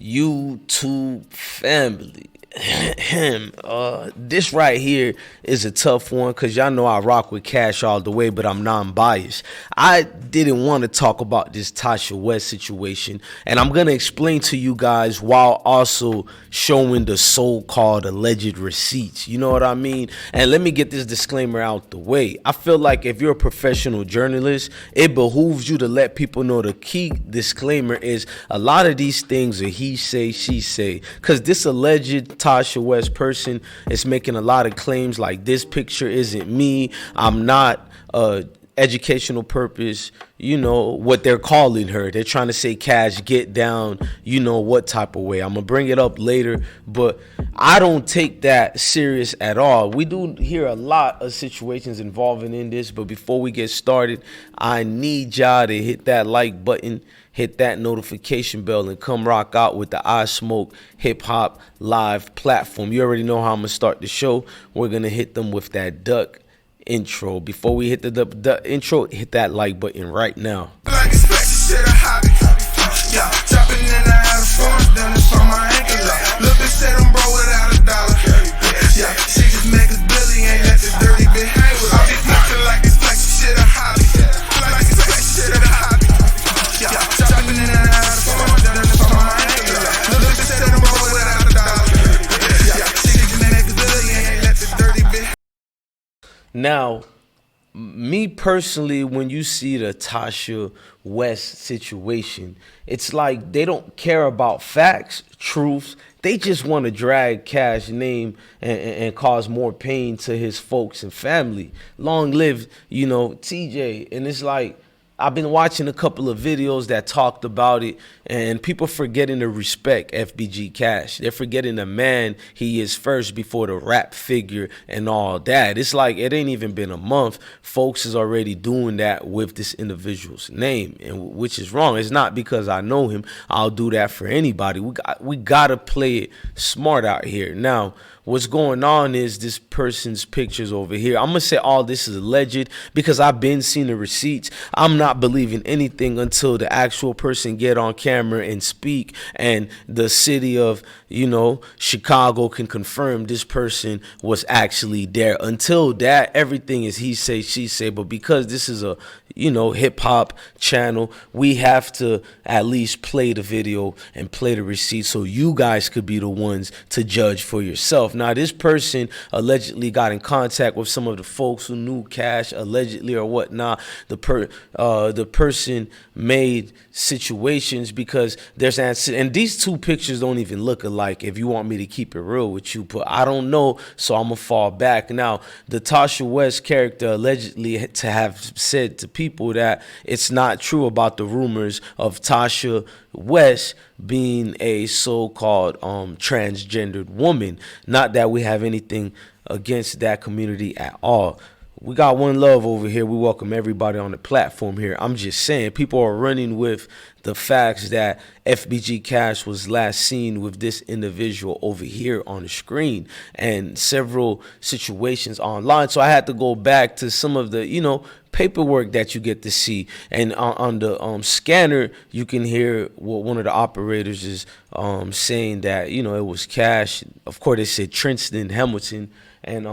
YouTube family. This right here is a tough one because y'all know I rock with Cash all the way, but I'm non-biased. I didn't want to talk about this Tasha West situation, and I'm gonna explain to you guys while also showing the so-called alleged receipts. You know what I mean? And let me get this disclaimer out the way. I feel like if you're a professional journalist, it behooves you to let people know the key disclaimer is a lot of these things are he say, she say, because this alleged Tasha West person is making a lot of claims like this picture isn't me, I'm not educational purpose, you know what they're calling her. They're trying to say Cash get down, you know what type of way. I'm gonna bring it up later, but I don't take that serious at all. We do hear a lot of situations involving in this, but before we get started, I need y'all to hit that like button, hit that notification bell, and come rock out with the I Smoke Hip Hop Live platform. You already know how I'm gonna start the show. We're gonna hit them with that duck intro. Before we hit the intro, hit that like button right now. Like it's special shit, a hobby. Yeah, dropping in the house, phones done it for my ankle. Look and said I'm broke without a dollar. Yeah, she just make us Billy, ain't let the dirty bitch hang with her. I'm just looking like it's special shit, a hobby. Like it's special shit, a hobby. Yeah, dropping in the house, phones done it for my ankle. Look and said I'm broke without a dollar. Yeah, she just make us Billy, ain't let the dirty bitch. Now, me personally, when you see the Tasha West situation, it's like they don't care about facts, truths. They just want to drag Cash's name and cause more pain to his folks and family. Long live, you know, TJ. And it's like, I've been watching a couple of videos that talked about it, and people forgetting to respect FBG Cash. They're forgetting the man he is first before the rap figure and all that. It's like it ain't even been a month. Folks is already doing that with this individual's name, and which is wrong. It's not because I know him. I'll do that for anybody. We gotta play it smart out here. Now, what's going on is this person's pictures over here. I'm gonna say all this is alleged because I've been seeing the receipts. I'm not believing anything until the actual person get on camera and speak, and the city of, you know, Chicago can confirm this person was actually there. Until that, everything is he say, she say. But because this is a, you know, hip hop channel, we have to at least play the video and play the receipt so you guys could be the ones to judge for yourself. Now, this person allegedly got in contact with some of the folks who knew Cash, allegedly or whatnot. The person made situations because there's and these two pictures don't even look alike. If you want me to keep it real with you, but I don't know, so I'm gonna fall back. Now, the Tasha West character allegedly to have said to people that it's not true about the rumors of Tasha West being a so-called transgendered woman. Not that we have anything against that community at all. We got one love over here. We welcome everybody on the platform here. I'm just saying, people are running with the facts that FBG Cash was last seen with this individual over here on the screen and several situations online. So I had to go back to some of the, you know, paperwork that you get to see. And on the scanner, you can hear what one of the operators is saying that, you know, it was Cash. Of course, they said Trinston Hamilton and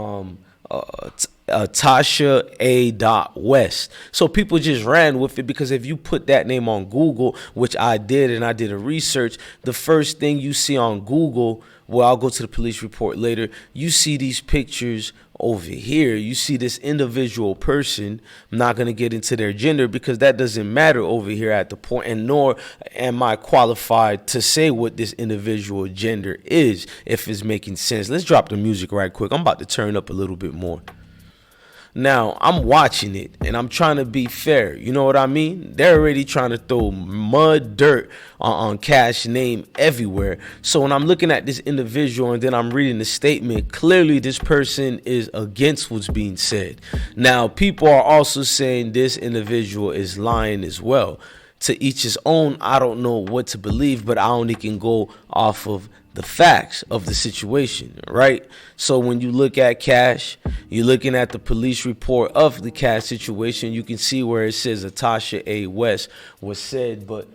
Tasha A. West. So people just ran with it because if you put that name on Google, which I did, and I did a research, the first thing you see on Google, well, I'll go to the police report later, you see these pictures over here. You see this individual person. I'm not going to get into their gender because that doesn't matter over here at the point, and nor am I qualified to say what this individual gender is, if it's making sense. Let's drop the music right quick. I'm about to turn up a little bit more. Now, I'm watching it, and I'm trying to be fair. You know what I mean? They're already trying to throw mud, dirt on Cash's name everywhere. So when I'm looking at this individual and then I'm reading the statement, clearly this person is against what's being said. Now, people are also saying this individual is lying as well. To each his own. I don't know what to believe, but I only can go off of the facts of the situation, right? So when you look at Cash, you're looking at the police report of the Cash situation. You can see where it says Tasha A. West was said, but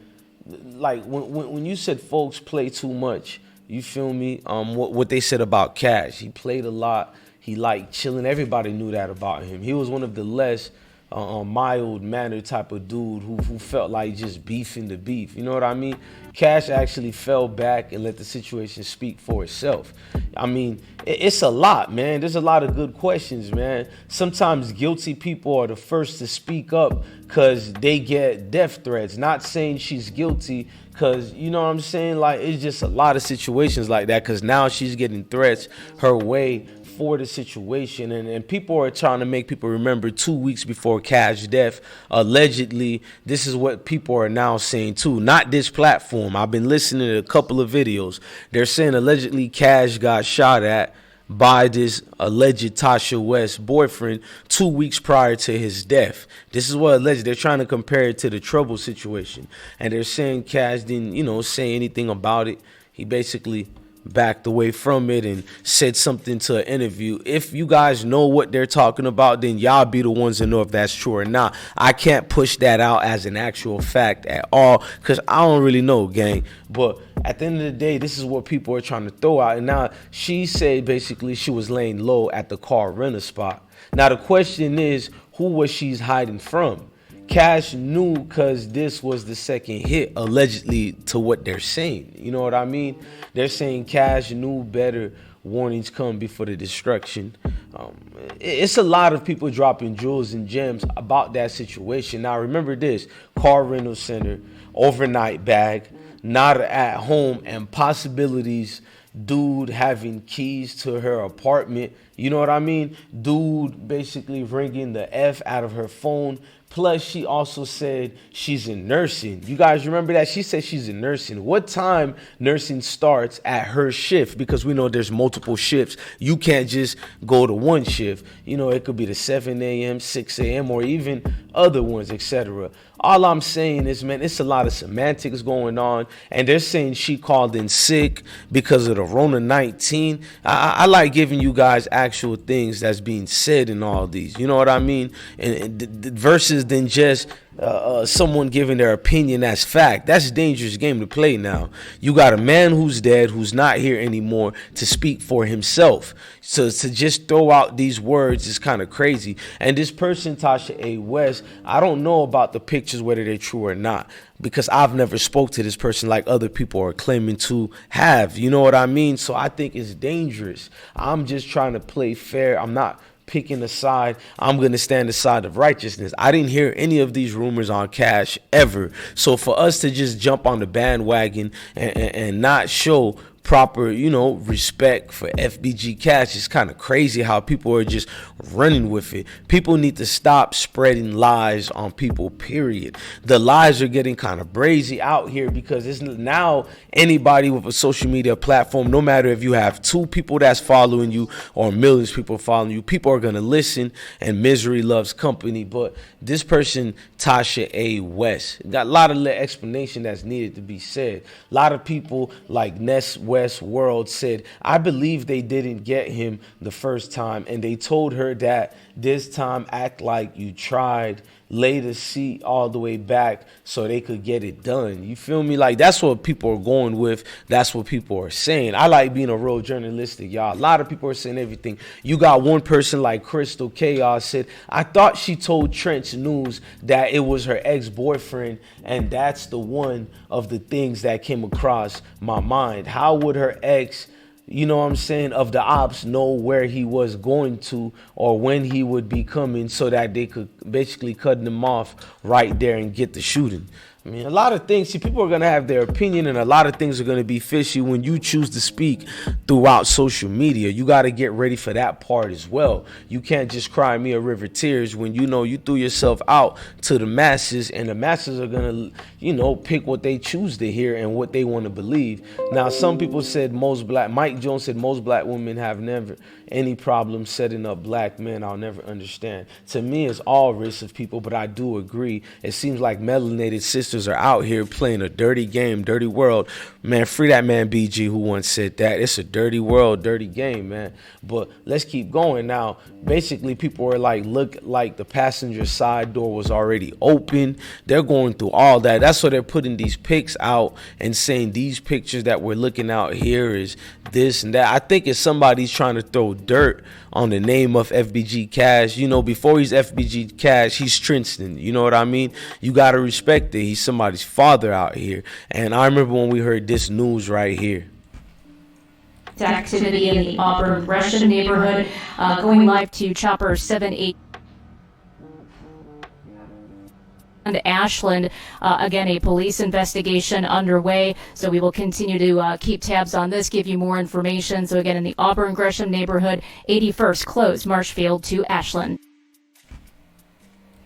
like when you said folks play too much, you feel me? What they said about Cash, he played a lot. He liked chilling. Everybody knew that about him. He was one of the less mild mannered type of dude who felt like just beefing the beef. You know what I mean? Cash actually fell back and let the situation speak for itself. I mean, it's a lot, man. There's a lot of good questions, man. Sometimes guilty people are the first to speak up because they get death threats. Not saying she's guilty because, you know what I'm saying? Like, it's just a lot of situations like that because now she's getting threats her way for the situation, and people are trying to make people remember 2 weeks before Cash's death. Allegedly, this is what people are now saying too. Not this platform. I've been listening to a couple of videos. They're saying allegedly Cash got shot at by this alleged Tasha West boyfriend 2 weeks prior to his death. This is what alleged. They're trying to compare it to the Trouble situation, and they're saying Cash didn't, say anything about it. He basically backed away from it and said something to an interview. If you guys know what they're talking about, then y'all be the ones to know if that's true or not. I can't push that out as an actual fact at all because I don't really know, gang. But at the end of the day, this is what people are trying to throw out. And now she said basically she was laying low at the car rental spot. Now the question is, who was she hiding from? Cash knew because this was the second hit, allegedly, to what they're saying. You know what I mean? They're saying Cash knew better. Warnings come before the destruction. It's a lot of people dropping jewels and gems about that situation. Now, remember this. Car rental center, overnight bag, not at home, and possibilities. Dude having keys to her apartment. You know what I mean? Dude basically ringing the F out of her phone. Plus, she also said she's in nursing. You guys remember that? She said she's in nursing. What time nursing starts at her shift? Because we know there's multiple shifts. You can't just go to one shift. It could be the 7 a.m., 6 a.m., or even other ones, etc. All I'm saying is, man, it's a lot of semantics going on. And they're saying she called in sick because of the Rona 19. I like giving you guys actual things that's being said in all these. You know what I mean? And versus than just someone giving their opinion as fact. That's a dangerous game to play now. You got a man who's dead, who's not here anymore, to speak for himself. So to just throw out these words is kind of crazy. And this person, Tasha A. West, I don't know about the pictures, whether they're true or not, because I've never spoke to this person like other people are claiming to have. You know what I mean? So I think it's dangerous. I'm just trying to play fair. I'm not picking a side. I'm going to stand the side of righteousness. I didn't hear any of these rumors on Cash ever. So for us to just jump on the bandwagon and not show proper, respect for FBG Cash is kind of crazy how people are just running with it. People need to stop spreading lies on people, period. The lies are getting kind of brazy out here because it's now anybody with a social media platform, no matter if you have 2 people that's following you or millions of people following you, people are going to listen, and misery loves company. But this person, Tasha A. West, got a lot of explanation that's needed to be said. A lot of people like Ness West World said, I believe they didn't get him the first time, and they told her that this time act like you tried, lay the seat all the way back so they could get it done. You feel me? Like, that's what people are going with. That's what people are saying. I like being a real journalistic, y'all. A lot of people are saying everything. You got one person like Crystal Chaos said, I thought she told Trench News that it was her ex-boyfriend, and that's the one of the things that came across my mind. How would her ex, of the ops know where he was going to or when he would be coming so that they could basically cut him off right there and get the shooting? I mean, a lot of things, people are going to have their opinion, and a lot of things are going to be fishy when you choose to speak throughout social media. You got to get ready for that part as well. You can't just cry me a river of tears when you threw yourself out to the masses, and the masses are going to, pick what they choose to hear and what they want to believe. Now, some people said Mike Jones said most black women have never any problem setting up black men. I'll never understand. To me, it's all race of people, but I do agree. It seems like melanated sisters gangsters are out here playing a dirty game, dirty world. Man, free that man BG who once said that. It's a dirty world, dirty game, man. But let's keep going now. Basically, people were like, look, like the passenger side door was already open. They're going through all that. That's why they're putting these pics out and saying these pictures that we're looking out here is this and that. I think it's somebody's trying to throw dirt on the name of FBG Cash. You know, before he's FBG Cash, he's Trinston. You know what I mean? You got to respect it. He's somebody's father out here. And I remember when we heard this news right here. Activity in the Auburn Gresham neighborhood, going live to Chopper 78 and Ashland. Again, a police investigation underway, so we will continue to keep tabs on this, give you more information. So again, in the Auburn Gresham neighborhood, 81st closed Marshfield to Ashland.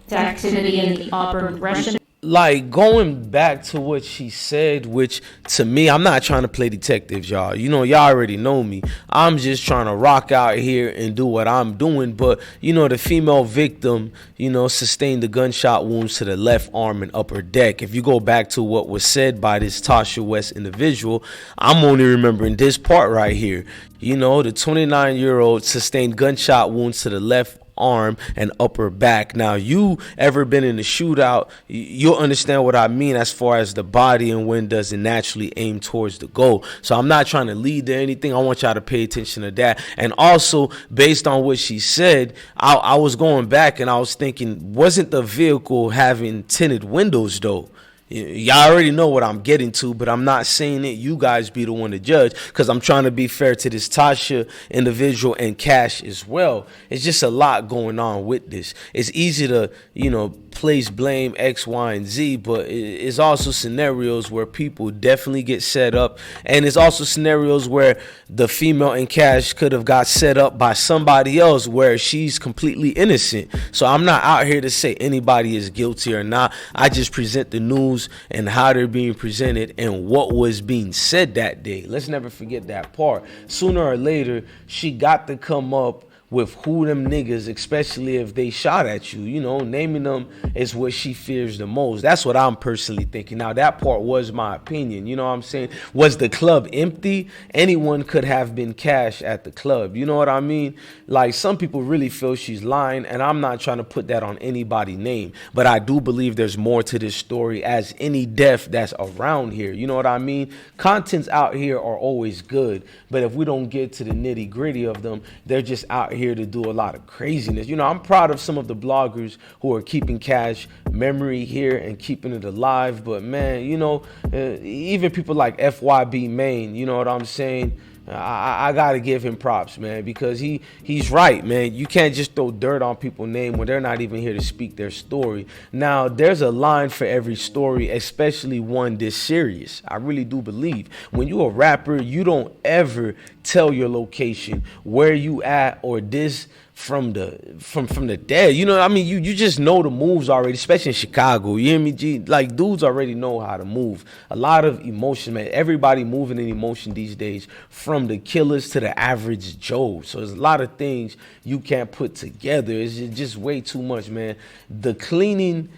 Activity in the Auburn Gresham. Like, going back to what she said, which to me, I'm not trying to play detectives, y'all. You know, y'all already know me. I'm just trying to rock out here and do what I'm doing. But, you know, the female victim, you know, sustained the gunshot wounds to the left arm and upper deck. If you go back to what was said by this Tasha West individual, I'm only remembering this part right here. You know, the 29-year-old sustained gunshot wounds to the left arm and upper back. Now, you ever been in a shootout, you'll understand what I mean as far as the body and when does it naturally aim towards the goal. So I'm not trying to lead to anything. I want y'all to pay attention to that. And also, based on what she said, I was going back and I was thinking, wasn't the vehicle having tinted windows though? Y'all already know what I'm getting to, but I'm not saying it. You guys be the one to judge, because I'm trying to be fair to this Tasha individual and Cash as well. It's just a lot going on with this. It's easy to, you know, place blame X, Y, and Z, but it's also scenarios where people definitely get set up, and it's also scenarios where the female in Cash could have got set up by somebody else where she's completely innocent. So I'm not out here to say anybody is guilty or not. I just present the news and how they're being presented and what was being said that day. Let's never forget that part. Sooner or later, she got to come up with who them niggas, especially if they shot at you. You know, naming them is what she fears the most. That's what I'm personally thinking. Now, that part was my opinion. You know what I'm saying? Was the club empty? Anyone could have been Cash at the club. You know what I mean? Like, some people really feel she's lying, and I'm not trying to put that on anybody's name. But I do believe there's more to this story as any death that's around here. You know what I mean? Contents out here are always good, but if we don't get to the nitty gritty of them, they're just out here to do a lot of craziness. You know, I'm proud of some of the bloggers who are keeping Cash memory here and keeping it alive. But man, you know, even people like FYB Maine, you know what I'm saying? I gotta give him props, man, because he's right, man. You can't just throw dirt on people's name when they're not even here to speak their story. Now, there's a line for every story, especially one this serious. I really do believe when you're a rapper, you don't ever tell your location, where you at, or this from the dead. You know what I mean? You just know the moves already, especially in Chicago. You hear me, G? Like, dudes already know how to move. A lot of emotion, man. Everybody moving in emotion these days, from the killers to the average Joe. So there's a lot of things you can't put together. It's just way too much, man. The cleaning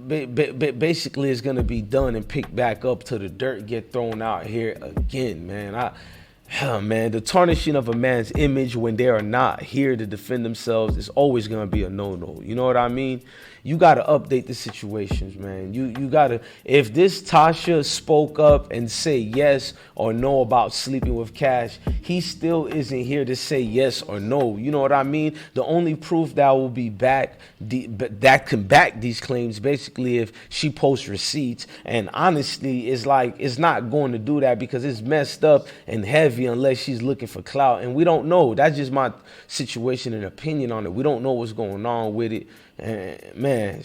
basically is going to be done and picked back up till the dirt get thrown out here again, man. Man, the tarnishing of a man's image when they are not here to defend themselves is always going to be a no-no. You know what I mean? You got to update the situations, man. You got to, if this Tasha spoke up and say yes or no about sleeping with Cash, he still isn't here to say yes or no. You know what I mean? The only proof that will be back, that can back these claims, basically, if she posts receipts. And honestly, it's like, it's not going to do that because it's messed up and heavy unless she's looking for clout. And we don't know. That's just my situation and opinion on it. We don't know what's going on with it. And man,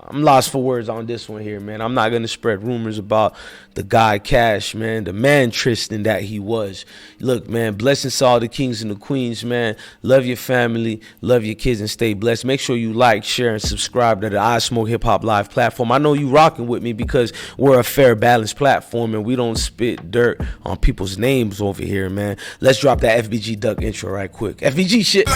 I'm lost for words on this one here, man. I'm not going to spread rumors about the guy Cash, man, the man Tristan that he was. Look, man, blessings to all the kings and the queens, man. Love your family, love your kids, and stay blessed. Make sure you like, share, and subscribe to the I Smoke Hip Hop Live platform. I know you rocking with me because we're a fair, balanced platform, and we don't spit dirt on people's names over here, man. Let's drop that FBG Duck intro right quick. FBG shit.